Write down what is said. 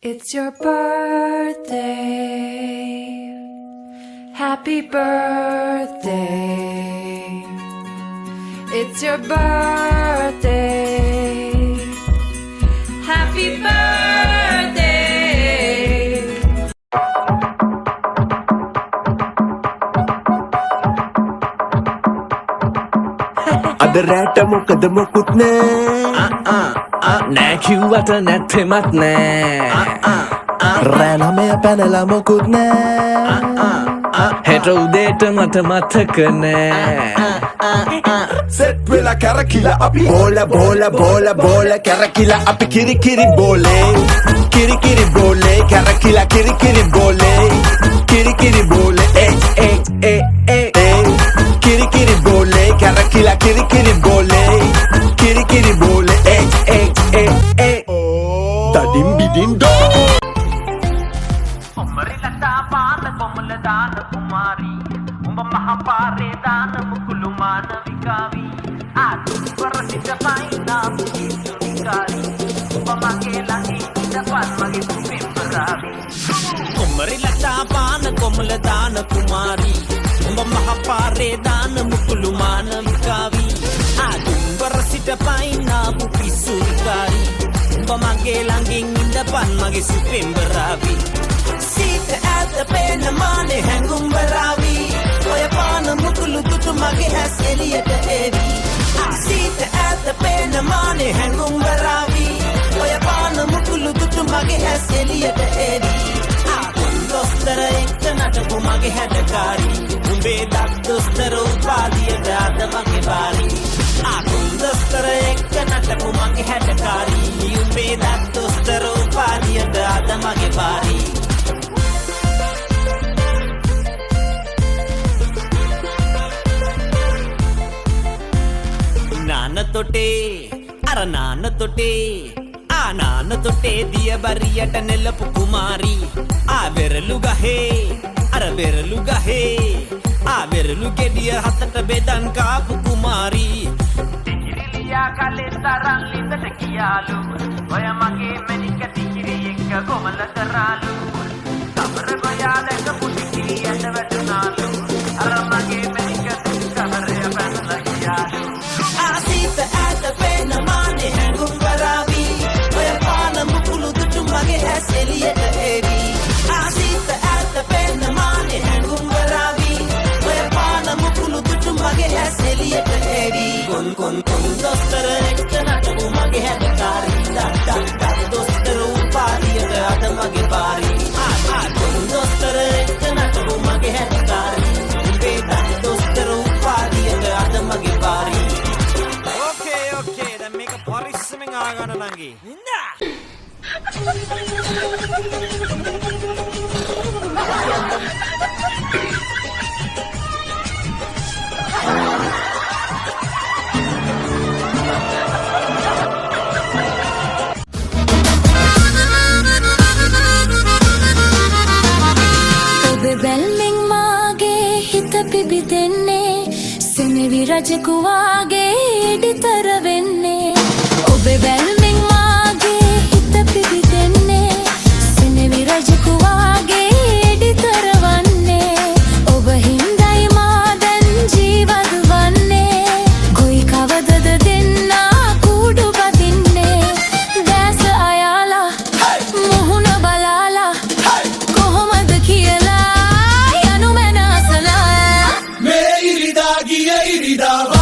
It's your birthday. Happy birthday. It's your birthday. Happy birthday. අදරෑට මොකද මොකුත් නෑ නෑ කිව්වට නැත්තෙමත් නෑ රෑ 9 පැනලා මොකුත් නෑ හෙට උදේට මට මතක නෑ සෙට් වෙලා කැරකිලා අපි බෝල කැරකිලා අපි කිරි බෝලේ කිරි බෝලේ කැරකිලා කිරි බෝලේ කිරි බෝලේ කිරි බෝලේ කැරකිලා කිරි බෝලේ කිරි බෝලේ තඩින් බිඩින් ඩෝ උම්මරිලතා පාන කොමල දාන කුමාරී උඹ මහපාරේ දාන මුකුළු මාන විකාවි ආදුවර සිට පයිනා මුනිකාරී උඹ මගේ ළඟින් ඉඳපන් මගේ පුපෙම්බරාවි උම්මරිලතා පාන කොමල දාන කුමාරී උඹ මහපාරේ දාන මුකුළු මාන විකාවි ආදුවර සිට පයිනා පුපිසුකාරී උඹ මගේ ළඟින් ඉඳපන් මගේ සුපෙම්බරාවි Sit at the pen mane hangum baravi oya pana mukulu tutu mage has eliyata evi Sit at the pen mane hangum baravi oya pana mukulu tutu mage has eliyata evi dostara ekkanata kumage hadakari umbe dak dostara upadiyata adamage bari dostara ekkanata kumage hadakari umbe dak dostara upadiyata adamage bari नान तोटे अर नान तोटे आ नान तोटे दिय बरियट नेलपु कुमारी आ वेरलु गहे अर वेरलु गहे आ वेरलु गेडिय हतट बेदन कापु कुमारी टिकिरिलिया काले तरන් ලිඳට කියාලු ඔය මගේ මැනික ටිකිරි එක්ක කොමල කරාලු කබර ගොයාලක පුටි කිරියට වැටුනාලු අර මගේ මැනික කබරය පැනලා ගියාලු at the pen mane hangum baravi oya pana mukulu tutu mage has eliyata evi Sit at the pen mane hangum baravi oya pana mukulu tutu mage has eliyata evi kon dostara ekkanata mage hadakari dak dostara upadiyata adamage bari kon dostara ekkanata mage hadakari umbe dak dostara upadiyata adamage bari දැන් මේක පරිස්සමෙන් ආගන්න නංගි. නින්දා. ඔබ බැල්මෙන් මාගේ හිත පිබිදෙන්නේ සෙනෙවි රජකුවාගේ එඩිතර වෙන්නේ ඔබ බැල්මෙන් මාගේ හිත පිබිදෙන්නේ සෙනෙවි රජකුවාගේ එඩිතර වන්නේ ඔබ හින්දයි මා දැන් ජීවත් වන්නේ කොයි කවදද දෙන්නා කුඩු බදින්නේ දැස අයාලා මුහුණ බලාලා කොහොමද කියලා යනු මැනසලා මේ ඉරිදා ගිය ඉරිදා